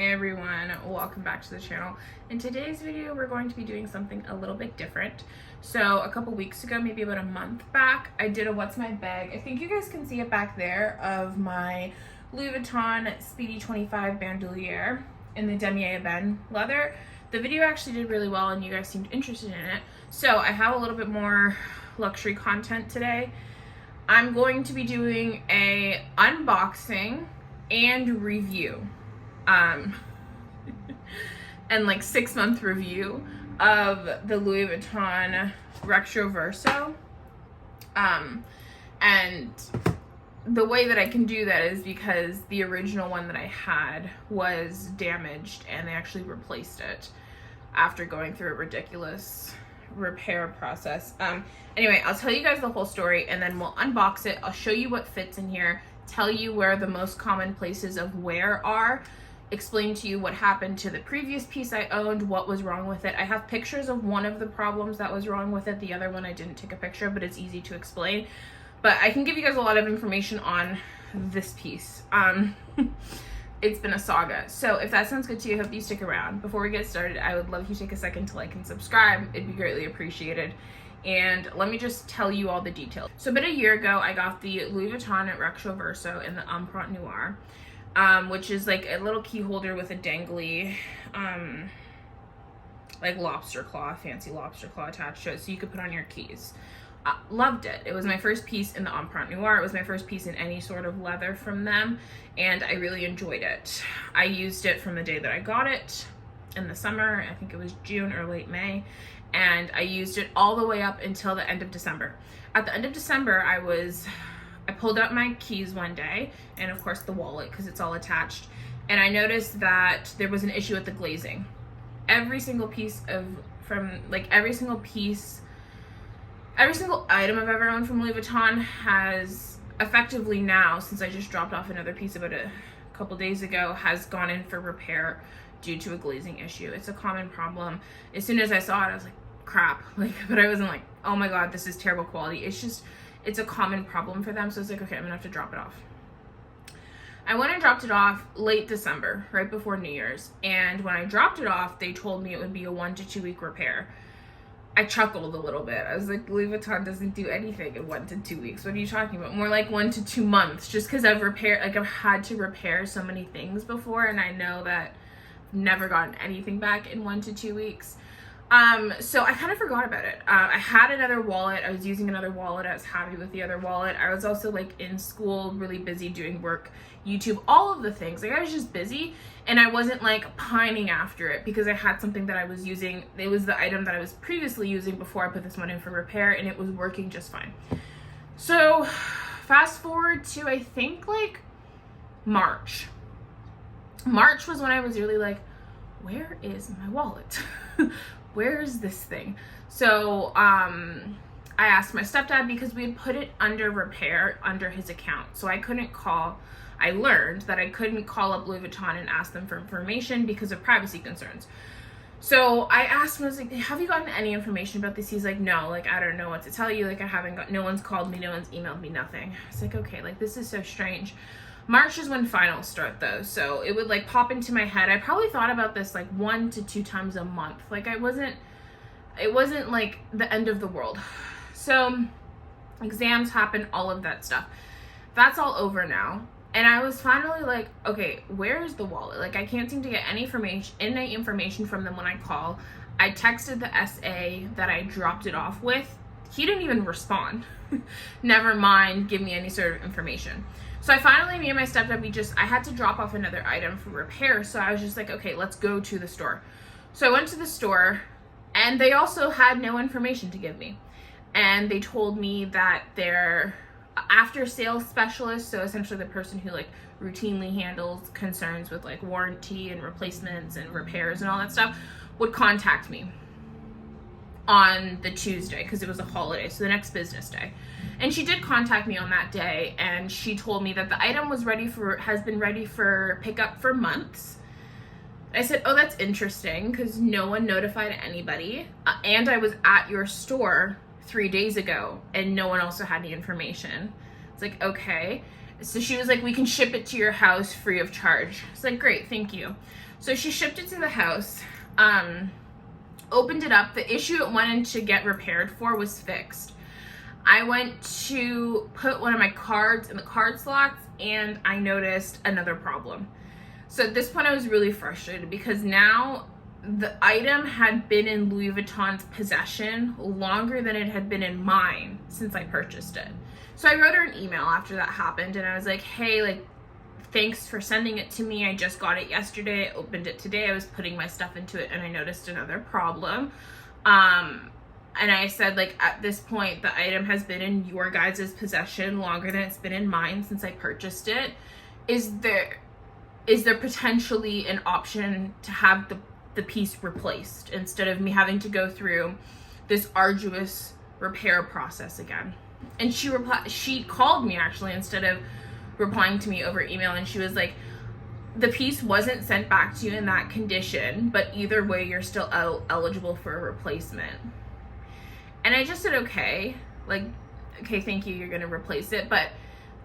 Hey everyone, welcome back to the channel. In today's video, we're going to be doing something a little bit different. So a couple weeks ago, maybe about a month back, I did a What's My Bag. I think you guys can see it back there of my Louis Vuitton Speedy 25 bandolier in the Damier Ebene leather. The video actually did really well and you guys seemed interested in it. So I have a little bit more luxury content today. I'm going to be doing a unboxing and review. And like 6-month review of the Louis Vuitton RECTRO VERSO. And the way that I can do that is because the original one that I had was damaged and they actually replaced it after going through a ridiculous repair process. Anyway, I'll tell you guys the whole story and then we'll unbox it. I'll show you what fits in here, tell you where the most common places of wear are, explain to you what happened to the previous piece I owned, what was wrong with it. I have pictures of one of the problems that was wrong with it. The other one I didn't take a picture, but it's easy to explain. But I can give you guys a lot of information on this piece. It's been a saga. So if that sounds good to you, I hope you stick around. Before we get started, I would love if you take a second to like and subscribe. It'd be greatly appreciated. And let me just tell you all the details. So about a year ago, I got the Louis Vuitton RECTRO VERSO in the Empreinte Noir. Which is like a little key holder with a dangly, like lobster claw, fancy lobster claw attached to it, so you could put on your keys. Loved it. It was my first piece in the Empreinte Noir. It was my first piece in any sort of leather from them, and I really enjoyed it. I used it from the day that I got it in the summer. I think it was June or late May, and I used it all the way up until the end of December. At the end of December, I pulled out my keys one day and of course the wallet because it's all attached, and I noticed that there was an issue with the glazing. Every single item I've ever owned from Louis Vuitton has effectively now, since I just dropped off another piece about a couple days ago, has gone in for repair due to a glazing issue. It's a common problem. As soon as I saw it, I was like, crap, but I wasn't like, oh my god, this is terrible quality. It's a common problem for them, so it's like, okay, I'm gonna have to drop it off. I went and dropped it off late December, right before New Year's, and when I dropped it off, they told me it would be a 1 to 2 week repair. I chuckled a little bit. I was like, Louis Vuitton doesn't do anything in 1 to 2 weeks. What are you talking about? More like 1 to 2 months, just because I've had to repair so many things before, and I know that I've never gotten anything back in 1 to 2 weeks. So I kind of forgot about it. I had another wallet. I was using another wallet. I was happy with the other wallet. I was also like in school, really busy doing work, YouTube, all of the things. Like I was just busy and I wasn't like pining after it because I had something that I was using. It was the item that I was previously using before I put this one in for repair, and it was working just fine. So fast forward to, I think like March. March was when I was really like, where is my wallet? Where is this thing? So I asked my stepdad because we had put it under repair under his account. So I learned that I couldn't call up Louis Vuitton and ask them for information because of privacy concerns. So I asked him, I was like, have you gotten any information about this? He's like, no, like, I don't know what to tell you. Like, no one's called me, no one's emailed me, nothing. I was like, okay, like, this is so strange. March is when finals start though, so it would like pop into my head. I probably thought about this like 1 to 2 times a month. Like it wasn't like the end of the world. So exams happen, all of that stuff. That's all over now. And I was finally like, okay, where's the wallet? Like I can't seem to get any information from them when I call. I texted the SA that I dropped it off with. He didn't even respond. Never mind, give me any sort of information. So me and my stepdad, I had to drop off another item for repair. So I was just like, okay, let's go to the store. So I went to the store and they also had no information to give me. And they told me that their after sales specialist, so essentially the person who like routinely handles concerns with like warranty and replacements and repairs and all that stuff, would contact me on the Tuesday because it was a holiday, so the next business day. And she did contact me on that day, and she told me that the item has been ready for pickup for months. I said, oh, that's interesting because no one notified anybody, and I was at your store 3 days ago and no one also had any information. It's like, okay. So she was like, we can ship it to your house free of charge. It's like, great, thank you. So she shipped it to the house, opened it up. The issue it went in to get repaired for was fixed. I went to put one of my cards in the card slots and I noticed another problem. So at this point I was really frustrated because now the item had been in Louis Vuitton's possession longer than it had been in mine since I purchased it. So I wrote her an email after that happened and I was like, hey, like, thanks for sending it to me. I just got it yesterday. I opened it today. I was putting my stuff into it and I noticed another problem. And I said, like, at this point, the item has been in your guys' possession longer than it's been in mine since I purchased it. Is there potentially an option to have the piece replaced instead of me having to go through this arduous repair process again? And she called me actually instead of replying to me over email, and she was like, the piece wasn't sent back to you in that condition, but either way you're still eligible for a replacement. And I just said, okay, like, okay, thank you, you're gonna replace it, but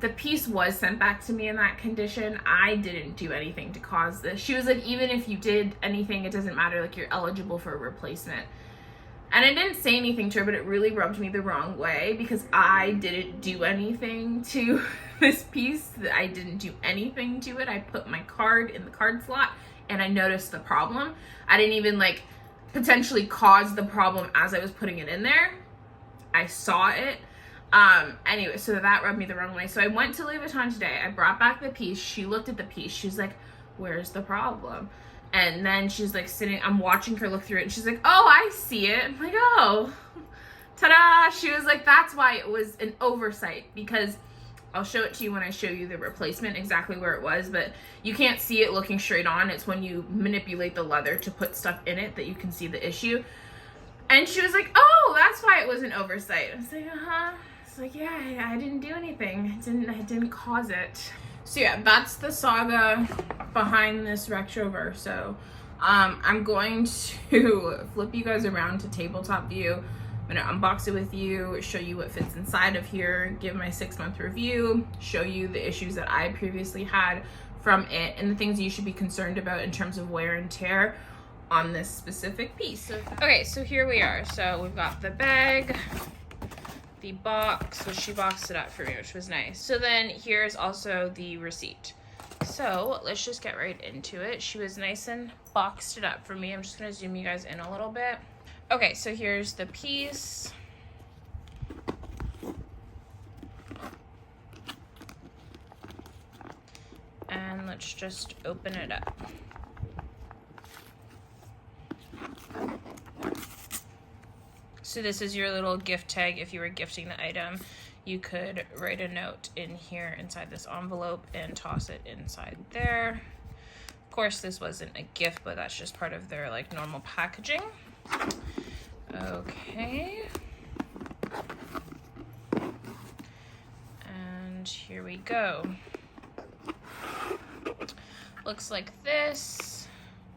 the piece was sent back to me in that condition. I didn't do anything to cause this. She was like, even if you did anything, it doesn't matter, like, you're eligible for a replacement. And I didn't say anything to her, but it really rubbed me the wrong way because I didn't do anything to this piece. I didn't do anything to it. I put my card in the card slot and I noticed the problem. I didn't even, like, potentially cause the problem as I was putting it in there. I saw it. Anyway, so that rubbed me the wrong way. So I went to Louis Vuitton today. I brought back the piece. She looked at the piece. She's like, where's the problem? And then she's like sitting, I'm watching her look through it and she's like, oh, I see it. I'm like, oh, ta-da. She was like, that's why it was an oversight, because I'll show it to you when I show you the replacement, exactly where it was, but you can't see it looking straight on. It's when you manipulate the leather to put stuff in it that you can see the issue. And she was like, oh, that's why it was an oversight. I was like, uh-huh. It's like, yeah, I didn't do anything. I didn't cause it. So yeah, that's the saga behind this retro verso. I'm going to flip you guys around to tabletop view. I'm gonna unbox it with you, show you what fits inside of here, give my 6-month review, show you the issues that I previously had from it and the things you should be concerned about in terms of wear and tear on this specific piece. Okay, so here we are. So we've got the bag, the box, which she boxed it up for me, which was nice. So then here's also the receipt. So let's just get right into it. She was nice and boxed it up for me. I'm just gonna zoom you guys in a little bit. Okay, so here's the piece. And let's just open it up. So this is your little gift tag. If you were gifting the item, you could write a note in here inside this envelope and toss it inside there. Of course, this wasn't a gift, but that's just part of their like normal packaging. Okay. And here we go. Looks like this.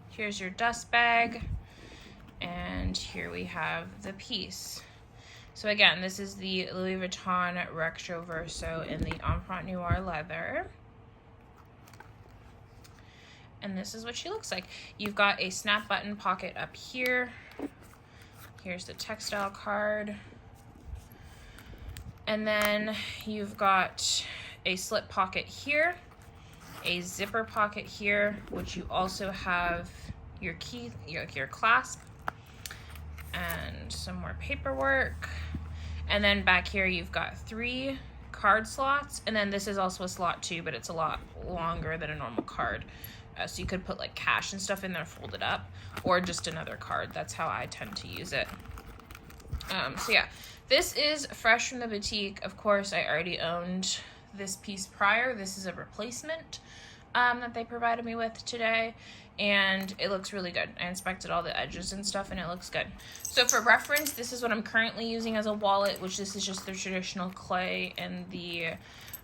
Here's your dust bag. And here we have the piece. So again, this is the Louis Vuitton RECTRO Verso in the Enfant Noir leather. And this is what she looks like. You've got a snap button pocket up here. Here's the textile card. And then you've got a slip pocket here, a zipper pocket here, which you also have your key, your clasp, and some more paperwork. And then back here you've got 3 card slots, and then this is also a slot too, but it's a lot longer than a normal card. So you could put like cash and stuff in there folded up, or just another card. That's how I tend to use it. So yeah, this is fresh from the boutique. Of course, I already owned this piece prior. This is a replacement that they provided me with today, and it looks really good. I inspected all the edges and stuff, and it looks good. So for reference, this is what I'm currently using as a wallet, which this is just the traditional clay and the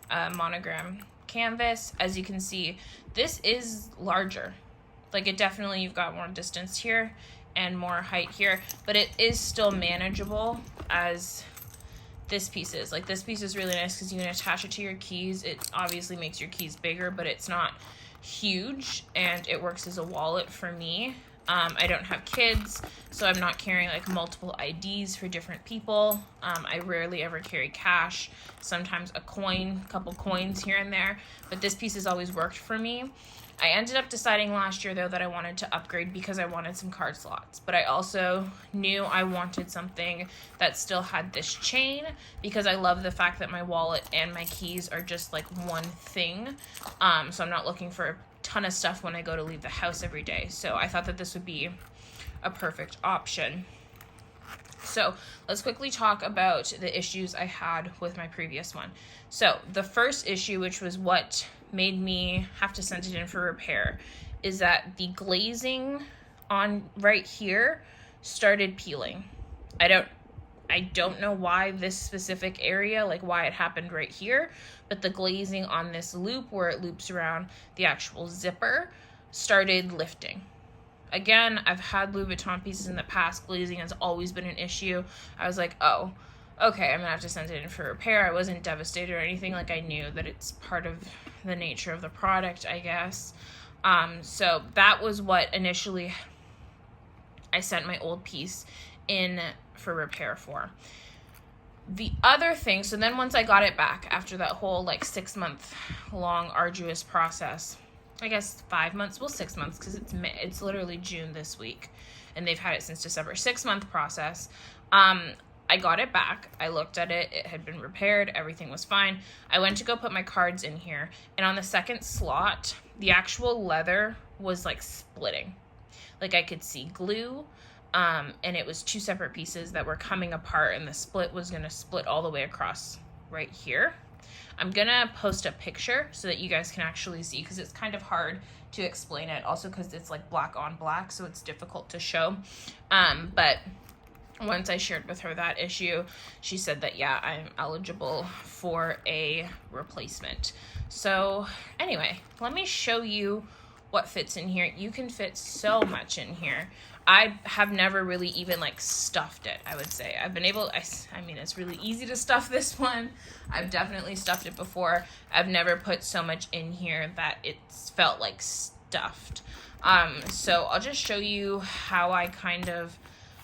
monogram canvas. As you can see, this is larger. Like, it definitely, you've got more distance here and more height here, but it is still manageable as this piece is. Like, this piece is really nice because you can attach it to your keys. It obviously makes your keys bigger, but it's not huge, and it works as a wallet for me. I don't have kids, so I'm not carrying like multiple IDs for different people. I rarely ever carry cash, sometimes a couple coins here and there, but this piece has always worked for me. I ended up deciding last year though that I wanted to upgrade because I wanted some card slots, but I also knew I wanted something that still had this chain because I love the fact that my wallet and my keys are just like one thing. So I'm not looking for a ton of stuff when I go to leave the house every day. So I thought that this would be a perfect option. So let's quickly talk about the issues I had with my previous one. So the first issue, which was what made me have to send it in for repair, is that the glazing on right here started peeling. I don't know why this specific area, like why it happened right here, but the glazing on this loop where it loops around the actual zipper started lifting. Again, I've had Louis Vuitton pieces in the past. Glazing has always been an issue. I was like, oh, okay, I'm gonna have to send it in for repair. I wasn't devastated or anything. Like, I knew that it's part of the nature of the product, I guess. So that was what initially I sent my old piece in for repair for. The other thing, so then once I got it back after that whole like 6 month long arduous process, I guess 5 months, well 6 months, because it's literally June this week and they've had it since December. 6 month process. I got it back. I looked at it. It had been repaired. Everything was fine. I went to go put my cards in here, and on the second slot, the actual leather was like splitting. Like, I could see glue, and it was two separate pieces that were coming apart, and the split was going to split all the way across right here. I'm going to post a picture so that you guys can actually see, because it's kind of hard to explain it. Also because it's like black on black, so it's difficult to show. But once I shared with her that issue, she said that, yeah, I'm eligible for a replacement. So anyway, let me show you what fits in here. You can fit so much in here. I have never really even like stuffed it, I would say. I've been able, I mean, it's really easy to stuff this one. I've definitely stuffed it before. I've never put so much in here that it's felt like stuffed. So I'll just show you how I kind of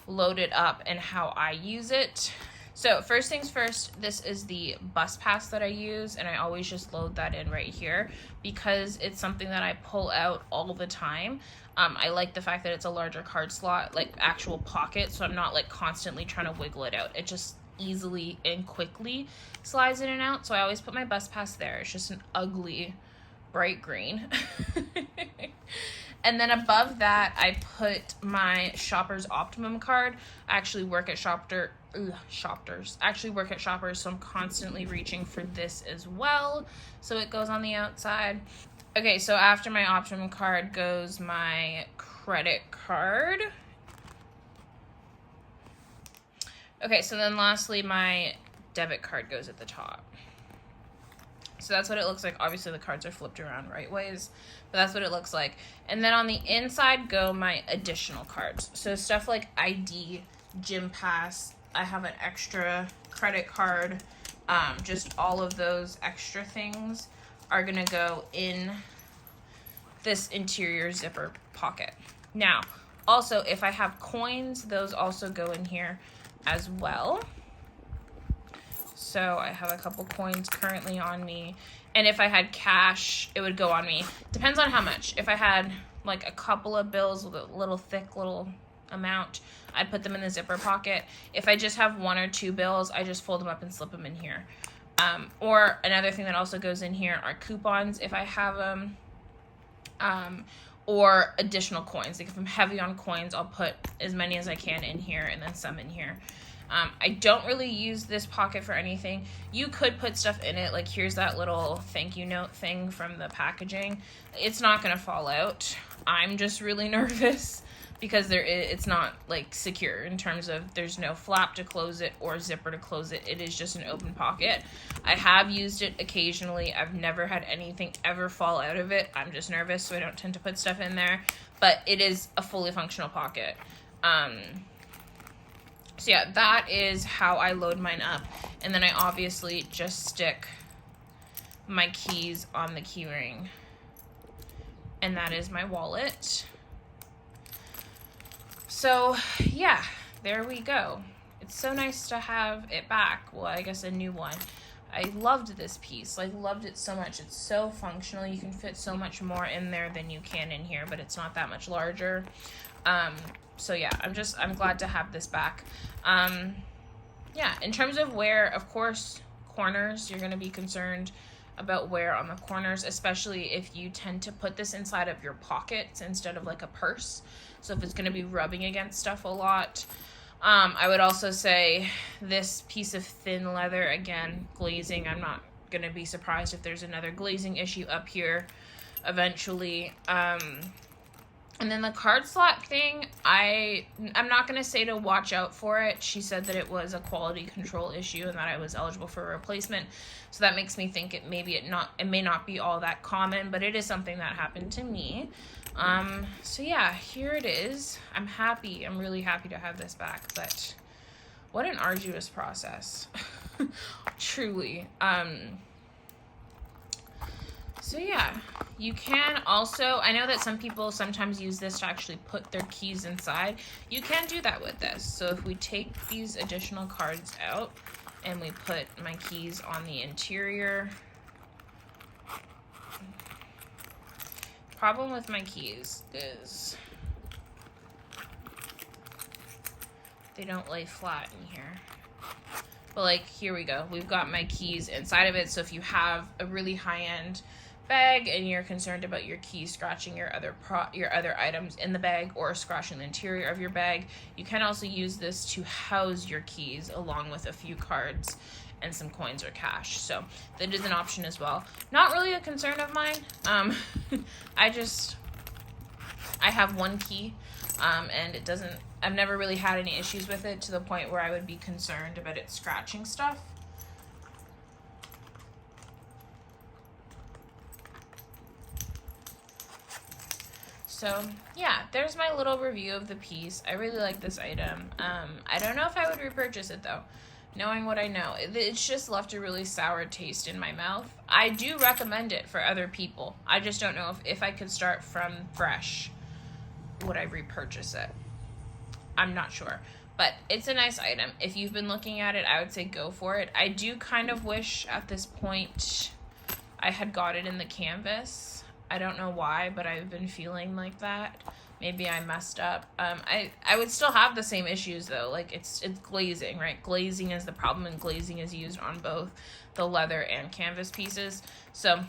load it up and how I use it. So first things first, this is the bus pass that I use, and I always just load that in right here because it's something that I pull out all the time. I like the fact that it's a larger card slot, like actual pocket, so I'm not like constantly trying to wiggle it out. It just easily and quickly slides in and out, so I always put my bus pass there. It's just an ugly bright green. And then above that, I put my Shoppers Optimum card. I actually work at Shoppers. I actually work at Shoppers, so I'm constantly reaching for this as well. So it goes on the outside. Okay, so after my Optimum card goes my credit card. Okay, so then lastly, my debit card goes at the top. So that's what it looks like. Obviously, the cards are flipped around right ways, but that's what it looks like. And then on the inside go my additional cards. So stuff like ID, gym pass, I have an extra credit card. Just all of those extra things are going to go in this interior zipper pocket. Now, also, if I have coins, those also go in here as well. So I have a couple coins currently on me. And if I had cash, it would go on me. Depends on how much. If I had like a couple of bills with a little thick little amount, I'd put them in the zipper pocket. If I just have 1 or 2 bills, I just fold them up and slip them in here. Or another thing that also goes in here are coupons if I have them. Or additional coins. Like if I'm heavy on coins, I'll put as many as I can in here and then some in here. I don't really use this pocket for anything. You could put stuff in it, like here's that little thank you note thing from the packaging. It's not gonna fall out. I'm just really nervous because it's not like secure in terms of there's no flap to close it or zipper to close it. It is just an open pocket. I have used it occasionally. I've never had anything ever fall out of it. I'm just nervous, so I don't tend to put stuff in there, but it is a fully functional pocket. So yeah, that is how I load mine up. And then I obviously just stick my keys on the key ring. And that is my wallet. So yeah, there we go. It's so nice to have it back. Well, I guess a new one. I loved this piece. Like, loved it so much. It's so functional. You can fit so much more in there than you can in here, but it's not that much larger. So yeah, I'm glad to have this back. Yeah, in terms of wear, of course, corners, you're going to be concerned about wear on the corners, especially if you tend to put this inside of your pockets instead of like a purse. So if it's going to be rubbing against stuff a lot. I would also say this piece of thin leather, again, glazing. I'm not going to be surprised if there's another glazing issue up here eventually. And then the card slot thing, I'm not going to say to watch out for it. She said that it was a quality control issue and that I was eligible for a replacement. So that makes me think it may not be all that common, but it is something that happened to me. So yeah, here it is. I'm happy. I'm really happy to have this back, but what an arduous process. Truly. So yeah, you can also, I know that some people sometimes use this to actually put their keys inside. You can do that with this. So if we take these additional cards out and we put my keys on the interior. Problem with my keys is they don't lay flat in here. But like, here we go. We've got my keys inside of it. So if you have a really high-end bag and you're concerned about your keys scratching your other items in the bag or scratching the interior of your bag, you can also use this to house your keys along with a few cards and some coins or cash. So that is an option as well. Not really a concern of mine. I have one key, and I've never really had any issues with it to the point where I would be concerned about it scratching stuff. So yeah, there's my little review of the piece. I really like this item. I don't know if I would repurchase it though. Knowing what I know, it's just left a really sour taste in my mouth. I do recommend it for other people. I just don't know if I could start from fresh, would I repurchase it? I'm not sure. But it's a nice item. If you've been looking at it, I would say go for it. I do kind of wish at this point I had got it in the canvas. I don't know why, but I've been feeling like that. Maybe I messed up. I would still have the same issues though. Like it's glazing, right? Glazing is the problem, and glazing is used on both the leather and canvas pieces. So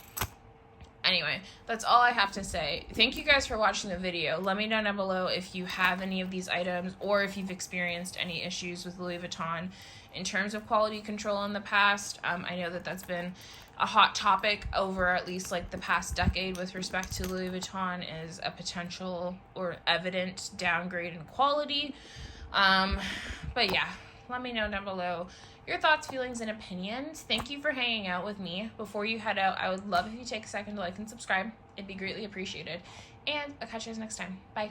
anyway, that's all I have to say. Thank you guys for watching the video. Let me know down below if you have any of these items or if you've experienced any issues with Louis Vuitton in terms of quality control in the past. I know that that's been a hot topic over at least like the past decade with respect to Louis Vuitton, is a potential or evident downgrade in quality. But yeah, let me know down below your thoughts, feelings, and opinions. Thank you for hanging out with me. Before you head out, I would love if you take a second to like and subscribe. It'd be greatly appreciated. And I'll catch you guys next time. Bye.